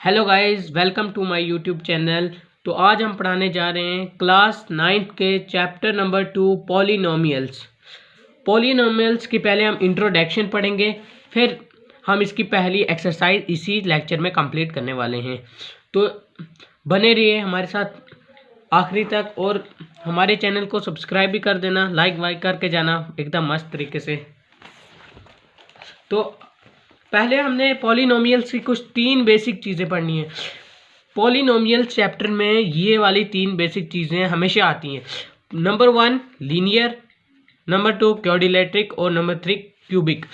Hello guys, welcome to my YouTube channel. तो आज हम पढ़ाने जा रहे हैं क्लास 9th के चैप्टर नंबर 2 पॉलिनोमियल्स। पॉलिनोमियल्स की पहले हम इंट्रोडक्शन पढ़ेंगे, फिर हम इसकी पहली एक्सरसाइज इसी लेक्चर में कंप्लीट करने वाले हैं। तो बने रहिए हमारे साथ आखिरी तक और हमारे चैनल को सब्सक्राइब भी कर देना, लाइक वाइक करके जाना एकदम मस्त तरीके से। तो पहले हमने पॉलिनोमियल्स की कुछ 3 बेसिक चीज़ें पढ़नी है। पॉलिनोमियल्स चैप्टर में ये वाली 3 बेसिक चीज़ें हमेशा आती हैं। नंबर 1 लीनियर, नंबर 2 क्वाड्रिलेटरिक और नंबर 3 क्यूबिक।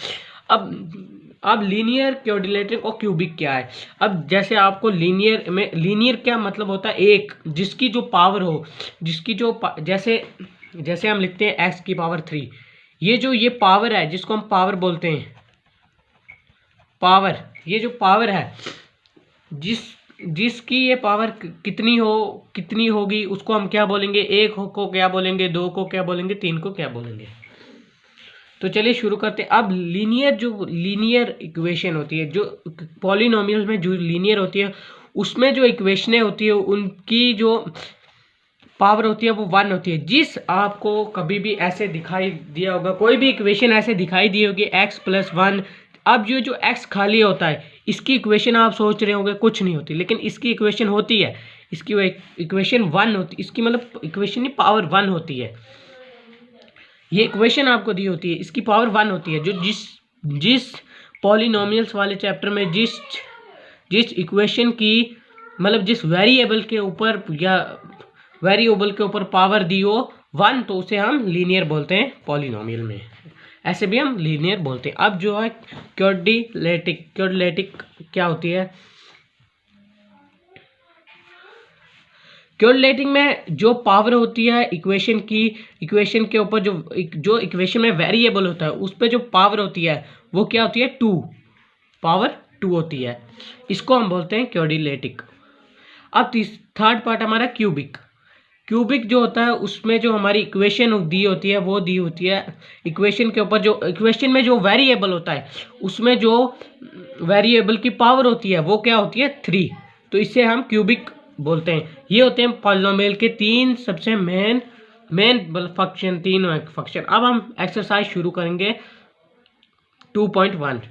अब लीनियर, क्वाड्रिलेटरिक और क्यूबिक क्या है? अब जैसे आपको लीनियर क्या मतलब होता है? एक जिसकी जो पावर हो, जिसकी जो जैसे हम लिखते हैं x की पावर 3। ये पावर है जिसको हम पावर बोलते हैं। पावर, ये जो पावर है जिसकी ये पावर कितनी होगी उसको हम क्या बोलेंगे? एक को क्या बोलेंगे, 2 को क्या बोलेंगे, 3 को क्या बोलेंगे? तो चलिए शुरू करते हैं। अब लीनियर इक्वेशन होती है, जो पॉलिनोमियल्स में जो लीनियर होती है उसमें जो इक्वेशनें होती है उनकी जो पावर होती है वो 1 होती है। जिस आपको कभी भी ऐसे दिखाई दिया होगा, कोई भी इक्वेशन ऐसे दिखाई दी होगी x+1। अब ये जो x खाली होता है इसकी इक्वेशन आप सोच रहे होंगे कुछ नहीं होती, लेकिन इसकी इक्वेशन होती है। इसकी इक्वेशन 1 होती है, इसकी मतलब इक्वेशन की पावर 1 होती है। ये इक्वेशन आपको दी होती है, इसकी पावर 1 होती है। जो जिस पॉलिनोमियल्स वाले चैप्टर में जिस इक्वेशन की मतलब जिस वेरिएबल के ऊपर पावर दी हो 1, तो उसे हम लीनियर बोलते हैं पॉलिनोमियल में। ऐसे भी हम लीनियर बोलते हैं। अब जो है क्वाड्रिलेटिक क्या होती है? क्वाड्रिलेटिक में जो पावर होती है इक्वेशन के ऊपर, जो इक्वेशन में वेरिएबल होता है उस पर जो पावर होती है वो क्या होती है? 2, पावर 2 होती है। इसको हम बोलते हैं क्वाड्रिलेटिक। अब थर्ड पार्ट हमारा क्यूबिक। क्यूबिक जो होता है उसमें जो हमारी इक्वेशन दी होती है वो दी होती है इक्वेशन के ऊपर, जो इक्वेशन में जो वेरिएबल होता है उसमें जो वेरिएबल की पावर होती है वो क्या होती है? 3। तो इससे हम क्यूबिक बोलते हैं। ये होते हैं पॉलिनोमियल के 3 सबसे मेन फंक्शन, 3 फंक्शन। अब हम एक्सरसाइज शुरू करेंगे 2.1।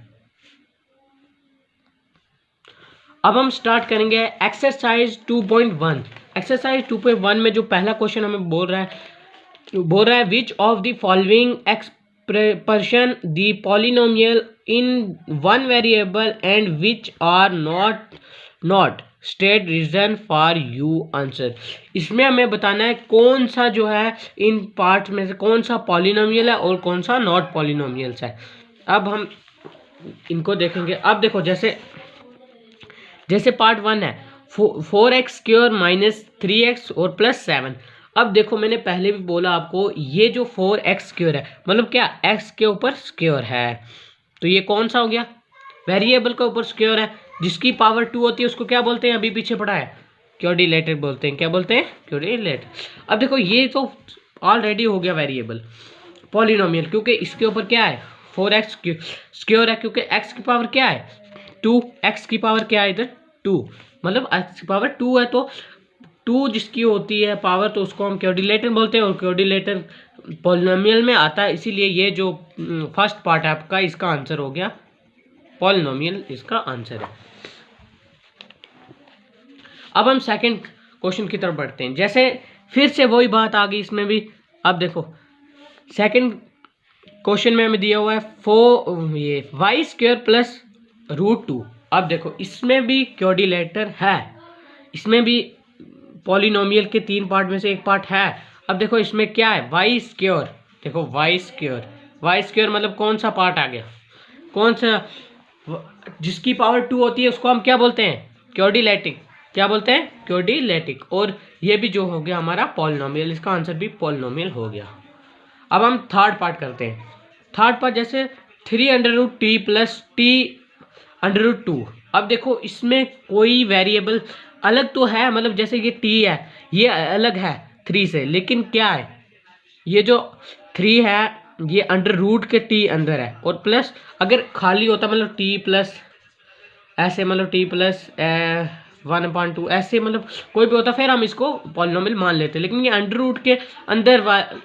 अब हम स्टार्ट करेंगे एक्सरसाइज 2.1। एक्सरसाइज 2.1 में जो पहला क्वेश्चन हमें बोल रहा है which of the following expression the polynomial in one variable and which are not state reason for you answer. इसमें हमें बताना है कौन सा जो है इन पार्ट में से कौन सा पॉलिनोमियल है और कौन सा नॉट पॉलिनोमियल्स है। अब हम इनको देखेंगे। अब देखो, जैसे पार्ट 1 है 4x² - 3x और +7। अब देखो, मैंने पहले भी बोला आपको, ये जो 4x² है मतलब क्या? x के ऊपर स्क्वायर है। तो ये कौन सा हो गया? वेरिएबल के ऊपर स्क्वायर है। जिसकी पावर 2 होती है उसको क्या बोलते हैं? अभी पीछे पढ़ा है, क्वाड्रिलेटरल बोलते हैं। क्या बोलते हैं? क्वाड्रिलेटरल। अब देखो, ये तो ऑलरेडी हो गया वेरिएबल पॉलिनोमियल, क्योंकि इसके ऊपर क्या है? 4x² है, क्योंकि x की पावर क्या है? 2। x की पावर क्या है इधर? 2, मतलब x की पावर 2 है। तो 2 जिसकी होती है पावर, तो उसको हम क्वाड्रिलेटरल बोलते हैं और क्वाड्रिलेटरल पॉलिनोमियल में आता है। इसीलिए ये जो फर्स्ट पार्ट है आपका, इसका आंसर हो गया पॉलिनोमियल, इसका आंसर है। अब हम सेकंड क्वेश्चन की तरफ बढ़ते हैं। जैसे फिर से वही बात आ गई इसमें भी। अब देखो, सेकंड क्वेश्चन में हमें दिया हुआ है y² + √2। अब देखो, इसमें भी क्वाड्रिलेटरल है, इसमें भी पॉलिनोमियल के 3 पार्ट में से एक पार्ट है। अब देखो, इसमें क्या है? y²। देखो, y² मतलब कौन सा पार्ट आ गया? कौन सा? जिसकी पावर 2 होती है उसको हम क्या बोलते हैं? क्वाड्रिलेटिक। क्या बोलते हैं? क्वाड्रिलेटिक। और ये भी जो हो गया हमारा पॉलिनोमियल, इसका आंसर भी पॉलिनोमियल हो गया। अब हम थर्ड पार्ट करते हैं। थर्ड पार्ट जैसे 3√t + t√2। अब देखो, इसमें कोई वेरिएबल अलग तो है, मतलब जैसे ये t है, ये अलग है 3 से, लेकिन क्या है? ये जो 3 है ये अंडर रूट के t अंदर है, और प्लस अगर खाली होता मतलब t + ऐसे मतलब टी प्लस 1/2 ऐसे मतलब कोई भी होता, फिर हम इसको पॉलिनोमियल मान लेते। लेकिन ये अंडर रूट के अंदर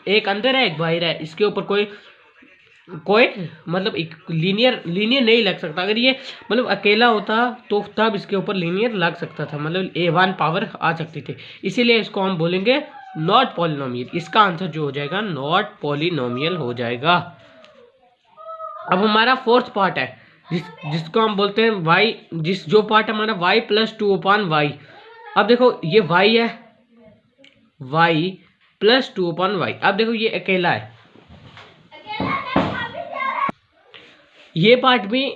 एक अंदर है एक बाहर है, इसके ऊपर कोई मतलब एक लीनियर नहीं लग सकता। अगर ये मतलब अकेला होता तो तब इसके ऊपर लीनियर लग सकता था, मतलब A1 पावर आ सकती थी। इसीलिए इसको हम बोलेंगे नॉट पॉलिनोमियल। इसका आंसर जो हो जाएगा नॉट पॉलिनोमियल हो जाएगा। अब हमारा फोर्थ पार्ट है जिसको हम बोलते हैं y, जो पार्ट हमारा y + 2/y। अब देखो ये y है, y + 2/y। अब देखो ये अकेला है, ये पार्ट भी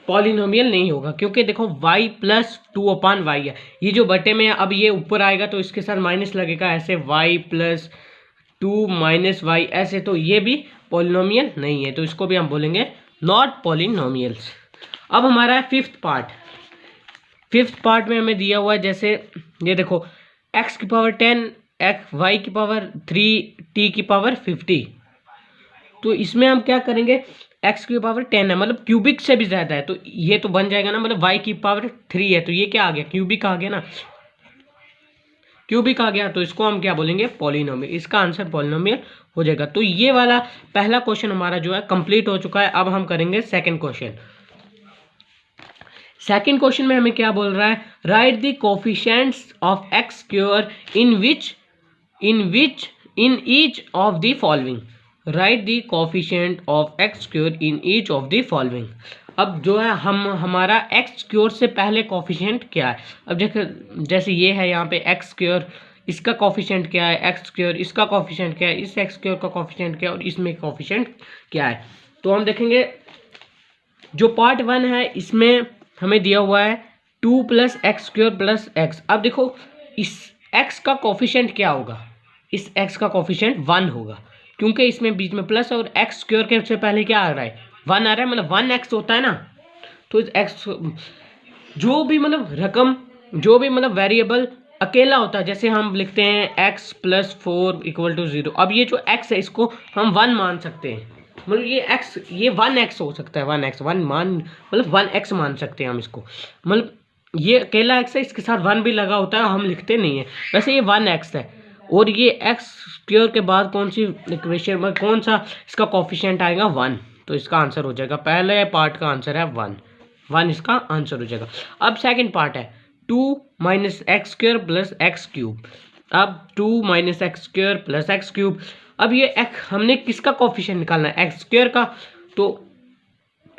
पॉलिनोमियल नहीं होगा क्योंकि देखो y + 2/y है, ये जो बटे में है। अब ये ऊपर आएगा तो इसके साथ माइनस लगेगा, ऐसे y + 2 - y ऐसे, तो ये भी पॉलिनोमियल नहीं है, तो इसको भी हम बोलेंगे नॉट पॉलिनोमियल्स। अब हमारा है फिफ्थ पार्ट। फिफ्थ पार्ट में हमें दिया हुआ है, जैसे ये देखो x⁻10 y⁻3 t⁻50। तो इसमें हम क्या करेंगे, x⁻10 है मतलब क्यूबिक से भी ज़्यादा है, तो ये तो बन जाएगा ना, मतलब y⁻3 है तो ये क्या आ गया, क्यूबिक आ गया ना, क्यूबिक आ गया। तो इसको हम क्या बोलेंगे, पॉलिनोमियल। इसका आंसर पॉलिनोमियल हो जाएगा। तो ये वाला पहला क्वेश्चन हमारा जो है कंप्लीट हो चुका है। अब हम करेंगे सेकंड क्वेश्चन। सेकंड क्वेश्चन में हमें क्या बोल रहा है, right the coefficients of x square in each of the following. Right the coefficient of x square in each of the following. अब जो है हमारा एक्स स्क्वायर से पहले कोफिशिएंट क्या है। अब देखो जैसे ये है यहाँ पे एक्स स्क्वायर, इसका कोफिशिएंट क्या है, एक्स स्क्वायर इसका कोफिशिएंट क्या है, इस एक्स स्क्वायर का कोफिशिएंट क्या है और इसमें कोफिशिएंट क्या है। तो हम देखेंगे जो पार्ट 1 है इसमें हमें दिया हुआ है 2 + x² + x। अब देखो इस x का कोफिशिएंट क्या होगा, इस x का कोफिशिएंट 1 होगा क्योंकि इसमें बीच में प्लस और x² के से पहले क्या आ रहा है, 1 आ रहा है, मतलब 1x होता है ना। तो इस x जो भी मतलब रकम, जो भी मतलब वेरिएबल अकेला होता है, जैसे हम लिखते हैं x + 4 = 0। अब ये जो x है इसको हम 1 मान सकते हैं, मतलब ये 1x हो सकता है, 1x 1 मान मतलब 1x मान सकते हैं हम इसको, मतलब ये अकेला x है, इसके साथ 1 भी लगा होता है, हम लिखते नहीं है। वैसे ये 1x है और ये x² के बाद कौन सी इक्वेशन में कौन सा इसका कोफिशिएंट आएगा, 1। तो इसका आंसर हो जाएगा, पहले पार्ट का आंसर है 1 इसका आंसर हो जाएगा। अब सेकंड पार्ट है 2 - x² + x³। अब 2 - x² + x³। अब ये हमने किसका कोफिशिएंट निकालना है, x² का। तो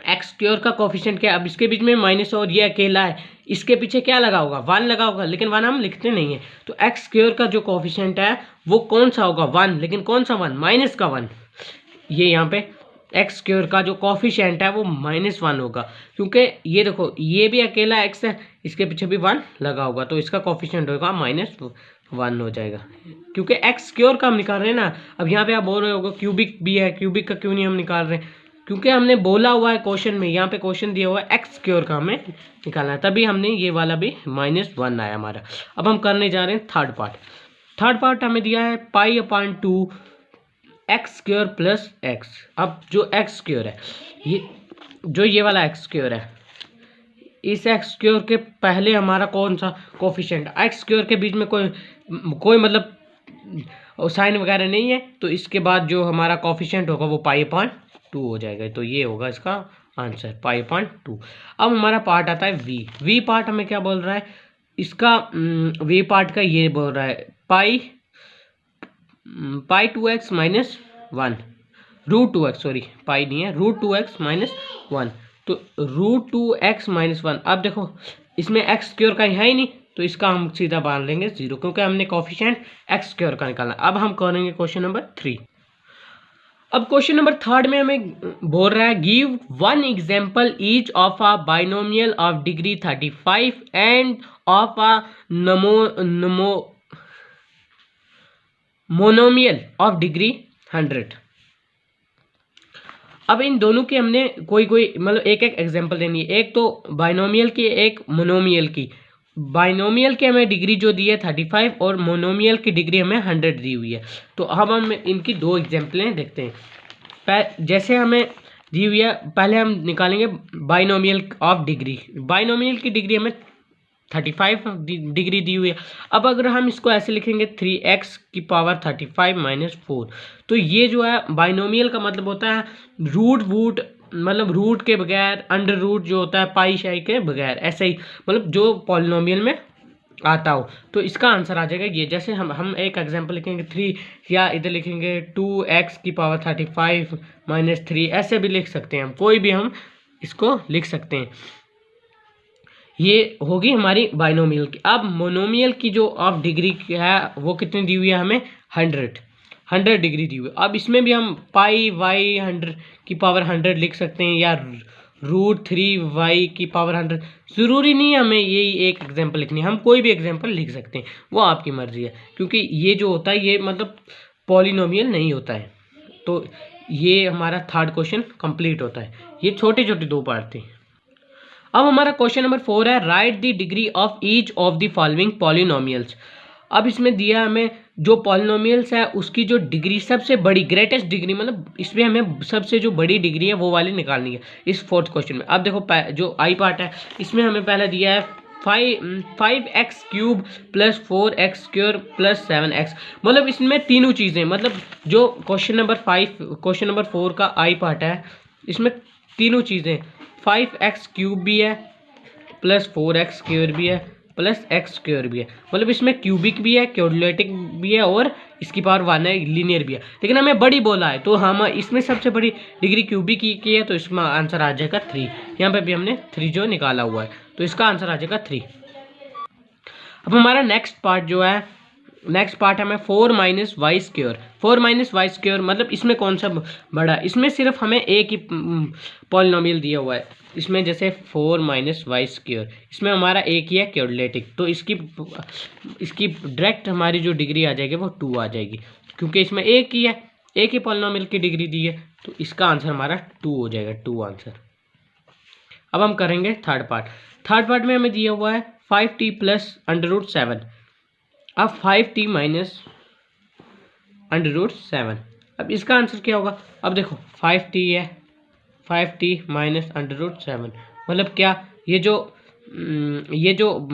x² का कोफिशिएंट क्या है, अब इसके बीच में माइनस और ये अकेला है, इसके पीछे क्या लगा होगा, 1 लगा होगा, लेकिन 1 हम लिखते नहीं है। तो x² का जो कोफिशिएंट है वो कौन सा होगा, 1। लेकिन कौन सा 1, माइनस का 1। ये यहाँ पे x² का जो कोफिशिएंट है वो -1 होगा क्योंकि ये देखो ये भी अकेला x है, इसके पीछे भी 1 लगा होगा, तो इसका कोफिशिएंट होगा -1 हो जाएगा क्योंकि x² का हम निकाल रहे हैं ना। अब यहाँ पे आप बोल रहे होगे क्यूबिक भी है, क्यूबिक का क्यों नहीं हम निकाल रहे हैं, क्योंकि हमने बोला हुआ है क्वेश्चन में, यहाँ पे क्वेश्चन दिया हुआ है x² का हमें निकालना है, तभी हमने ये वाला भी -1 आया हमारा। अब हम करने जा रहे हैं थर्ड पार्ट। थर्ड पार्ट हमें दिया है π/2 x² + x। अब जो x² है ये वाला x² है, इस x² के पहले हमारा कौन सा कोफिशिएंट, x² के बीच में कोई मतलब साइन वगैरह नहीं है, तो इसके बाद जो हमारा कोफिशिएंट होगा वो π/2 हो जाएगा। तो ये होगा इसका आंसर π/2। अब हमारा पार्ट आता है v पार्ट हमें क्या बोल रहा है, इसका v पार्ट का ये बोल रहा है π2x - 1 √2x, सॉरी पाई नहीं है, √2x - 1। तो √2x - 1। अब देखो इसमें x² का है ही नहीं, तो इसका हम सीधा मान लेंगे 0 क्योंकि हमने कोफिशिएंट x² का निकालना। अब हम करेंगे क्वेश्चन नंबर 3। अब क्वेश्चन नंबर 3 में हमें बोल रहा है give 1 example each of a binomial of degree 35 end of a monomial of degree 100। अब इन दोनों की हमने कोई मतलब एक एग्जांपल देनी है, एक तो बाइनोमियल की, एक मोनोमियल की। बाइनोमियल की हमें डिग्री जो दी है 35 और मोनोमियल की डिग्री हमें 100 दी हुई है। तो अब हम इनकी 2 एग्जांपलें देखते हैं। दी हुई है। पहले हम निकालेंगे बाइनोमियल ऑफ डिग्री। बाइनोमियल की डिग्री हमें 35 डिग्री दी हुई है। अब अगर हम इसको ऐसे लिखेंगे 3x की पावर 35 माइनस 4, तो ये जो है बाइनोमियल का मतलब होता है रूट वूट, मतलब रूट के बगैर, अंडर रूट जो होता है पाई शाई के बगैर, ऐसे ही मतलब जो पॉलिनोमियल में आता हो। तो इसका आंसर आ जाएगा ये। जैसे हम एक एग्जांपल लिखेंगे 3, या इधर लिखेंगे 2x की पावर 35 माइनस 3, ऐसे भी लिख सकते हैं हम, कोई भी हम इसको लिख सकते हैं। ये होगी हमारी बाइनोमियल की। अब मोनोमियल की जो ऑफ डिग्री है वो कितनी दी हुई है हमें, 100 डिग्री दी हुई है। अब इसमें भी हम पाई वाई 100 की पावर 100 लिख सकते हैं, या √3y की पावर 100। ज़रूरी नहीं है हमें यही एक एग्जांपल लिखनी है, हम कोई भी एग्जांपल लिख सकते हैं, वो आपकी मर्जी है। क्योंकि ये जो होता है ये मतलब पॉलिनोमियल नहीं होता है। तो ये हमारा थर्ड क्वेश्चन कंप्लीट होता है। ये छोटे छोटे दो पार्ट थे। अब हमारा क्वेश्चन नंबर 4 है, right the degree of each of the following polynomials. अब इसमें दिया हमें जो पॉलिनोमियल्स है उसकी जो डिग्री सबसे बड़ी, ग्रेटेस्ट डिग्री, मतलब इसमें हमें सबसे जो बड़ी डिग्री है वो वाली निकालनी है इस फोर्थ क्वेश्चन में। अब देखो जो आई पार्ट है इसमें हमें पहले दिया है 5x³ plus 4x² plus 7x। मतलब इसमें तीनों चीज़ें, मतलब जो क्वेश्चन नंबर 4 का आई पार्ट है इसमें तीनों चीज़ें 5x³ भी है प्लस 4x² भी है प्लस x² भी है। मतलब इसमें क्यूबिक भी है, क्वाड्रेटिक भी है, और इसकी पावर 1 है, लीनियर भी है। लेकिन हमें बड़ी बोला है तो हम इसमें सबसे बड़ी डिग्री क्यूबिक की है, तो इसमें आंसर आ जाएगा 3। यहाँ पे भी हमने 3 जो निकाला हुआ है, तो इसका आंसर आ जाएगा 3। अब हमारा नेक्स्ट पार्ट जो है, नेक्स्ट पार्ट हमें 4 - y²। 4 - y² मतलब इसमें कौन सा बड़ा है, इसमें सिर्फ हमें एक ही पॉलिनोमियल दिया हुआ है। इसमें जैसे 4 - y², इसमें हमारा एक ही है क्वाड्रेटिक, तो इसकी डायरेक्ट हमारी जो डिग्री आ जाएगी वो 2 आ जाएगी, क्योंकि इसमें एक ही है, एक ही पॉलिनोमियल की डिग्री दी है, तो इसका आंसर हमारा 2 हो जाएगा, 2 आंसर। अब हम करेंगे थर्ड पार्ट। थर्ड पार्ट में हमें दिया हुआ है 5t प्लस √7। अब 5t माइनस √7, अब इसका आंसर क्या होगा। अब देखो 5t है, 5t माइनस √7 मतलब क्या, ये जो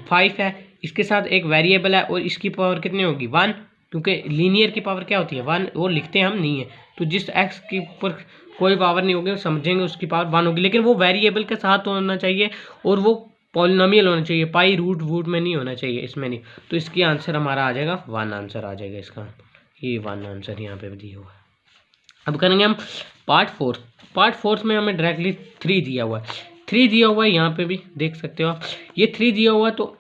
5 है इसके साथ एक वेरिएबल है और इसकी पावर कितनी होगी 1, क्योंकि लीनियर की पावर क्या होती है 1, वो लिखते हम नहीं है। तो जिस x के ऊपर कोई पावर नहीं होगी समझेंगे उसकी पावर 1 होगी, लेकिन वो वेरिएबल के साथ होना चाहिए और वो पॉलिनोमियल होना चाहिए, पाई रूट वूट में नहीं होना चाहिए, इसमें नहीं। तो इसकी आंसर हमारा आ जाएगा 1 आंसर आ जाएगा इसका, ये 1 आंसर यहाँ पे दिया हुआ है। अब करेंगे हम पार्ट 4। पार्ट 4 में हमें डायरेक्टली 3 दिया हुआ है, 3 दिया हुआ है, यहाँ पे भी देख सकते हो आप, ये 3 दिया हुआ है। तो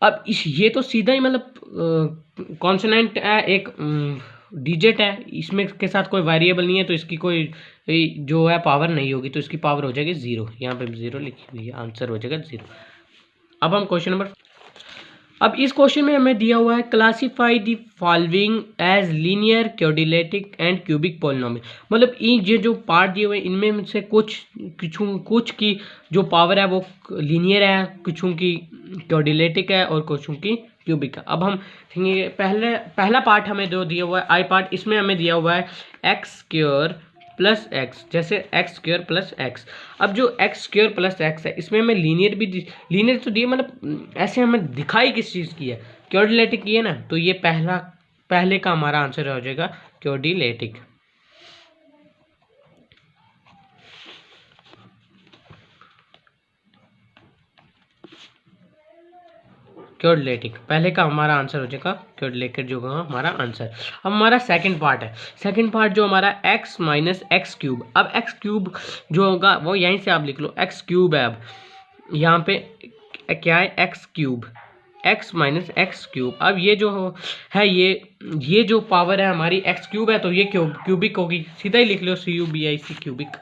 अब ये तो सीधा ही मतलब कॉन्सोनेंट है, एक डिजिट है, इसमें के साथ कोई वेरिएबल नहीं है, तो इसकी कोई जो है पावर नहीं होगी, तो इसकी पावर हो जाएगी 0। यहाँ पे 0 लिखी हुई है, आंसर हो जाएगा 0। अब हम क्वेश्चन नंबर, अब इस क्वेश्चन में हमें दिया हुआ है classify the following as linear, quadratic and cubic polynomial. मतलब ये जो पार्ट दिए हुए इनमें से कुछ की जो पावर है वो लीनियर है, कुछ की क्वाड्रेटिक है और कुछ की क्यूबिक है। अब हम देखेंगे पहला पार्ट हमें जो दिया हुआ है आई पार्ट, इसमें हमें दिया हुआ है x² प्लस एक्स, जैसे x² प्लस एक्स। अब जो x² प्लस एक्स है इसमें हमें लीनियर तो दिए, मतलब ऐसे हमें दिखाई किस चीज़ की है, क्वाड्रेटिक की है ना, तो ये पहले का हमारा आंसर हो जाएगा क्वाड्रेटिक। क्वाड्रेटिक पहले का हमारा आंसर हो जाएगा, क्वाड्रेटिक जो होगा हमारा आंसर। अब हमारा सेकंड पार्ट है, सेकंड पार्ट जो हमारा x - x³। अब x³ जो होगा वो यहीं से आप लिख लो, x³ है। अब यहाँ पे क्या है x³ x - x³। अब ये जो है ये जो पावर है हमारी x³ है, तो ये क्यूबिक होगी, सीधा ही लिख लो CUBIC क्यूबिक,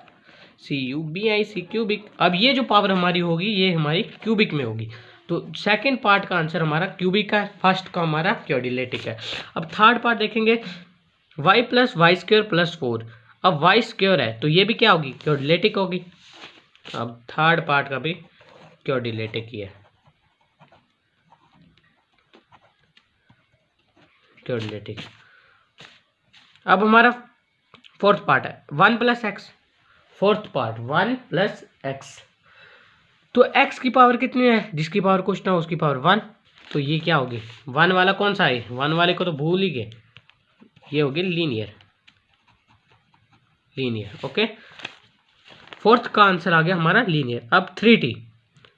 CUBIC क्यूबिक। अब ये जो पावर हमारी होगी ये हमारी क्यूबिक में होगी, तो सेकंड पार्ट का आंसर हमारा क्यूबिक है, फर्स्ट का हमारा क्वाड्रेटिक है। अब थर्ड पार्ट देखेंगे y + y² + 4। अब y² है तो ये भी क्या होगी, क्वाड्रेटिक होगी। अब थर्ड पार्ट का भी क्वाड्रेटिक ही है, क्वाड्रेटिक। अब हमारा फोर्थ पार्ट है 1 + x। Fourth part 1 plus x. तो x की पावर कितनी है, जिसकी पावर कुछ ना हो उसकी पावर 1, तो ये क्या होगी 1 वाला कौन सा है, 1 वाले को तो भूल ही गए, ये होगी लीनियर। ओके, फोर्थ का आंसर आ गया हमारा लीनियर। अब 3t,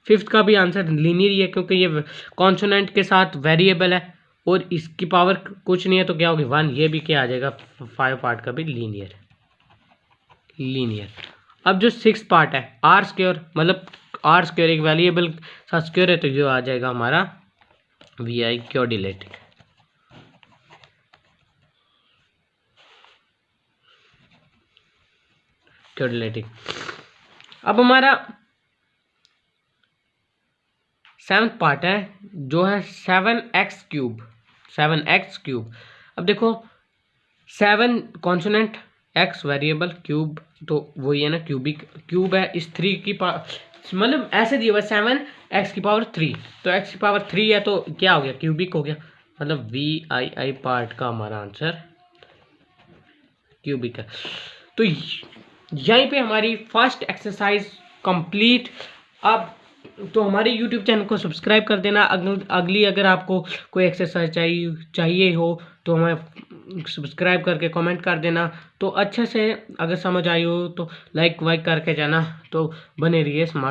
फिफ्थ का भी आंसर लीनियर ही है क्योंकि ये कॉन्सोनेंट के साथ वेरिएबल है और इसकी पावर कुछ नहीं है तो क्या होगी 1, ये भी क्या आ जाएगा 5 पार्ट का भी लीनियर। अब जो 6 पार्ट है आर स्क्वायर, मतलब आर स्क्वायर एक वेरिएबल का स्क्वायर है तो ये आ जाएगा हमारा वी आई क्वाड्रिलेटिक। अब हमारा 7th पार्ट है जो है 7x क्यूब। अब देखो 7 कॉन्सोनेंट, x वेरिएबल, क्यूब तो वही है ना, क्यूब है इस 3 की मतलब ऐसे दिया हुआ 7x की पावर 3, तो x की पावर 3 है तो क्या हो गया क्यूबिक हो गया, मतलब VI पार्ट का हमारा आंसर क्यूबिक है। तो यहीं पे हमारी फर्स्ट एक्सरसाइज कंप्लीट। अब तो हमारे YouTube चैनल को सब्सक्राइब कर देना। अगली अगर आपको कोई एक्सरसाइज चाहिए हो तो हमें सब्सक्राइब करके कमेंट कर देना। तो अच्छे से अगर समझ आई हो तो लाइक वाइक करके जाना। तो बने रहिए स्मार्ट।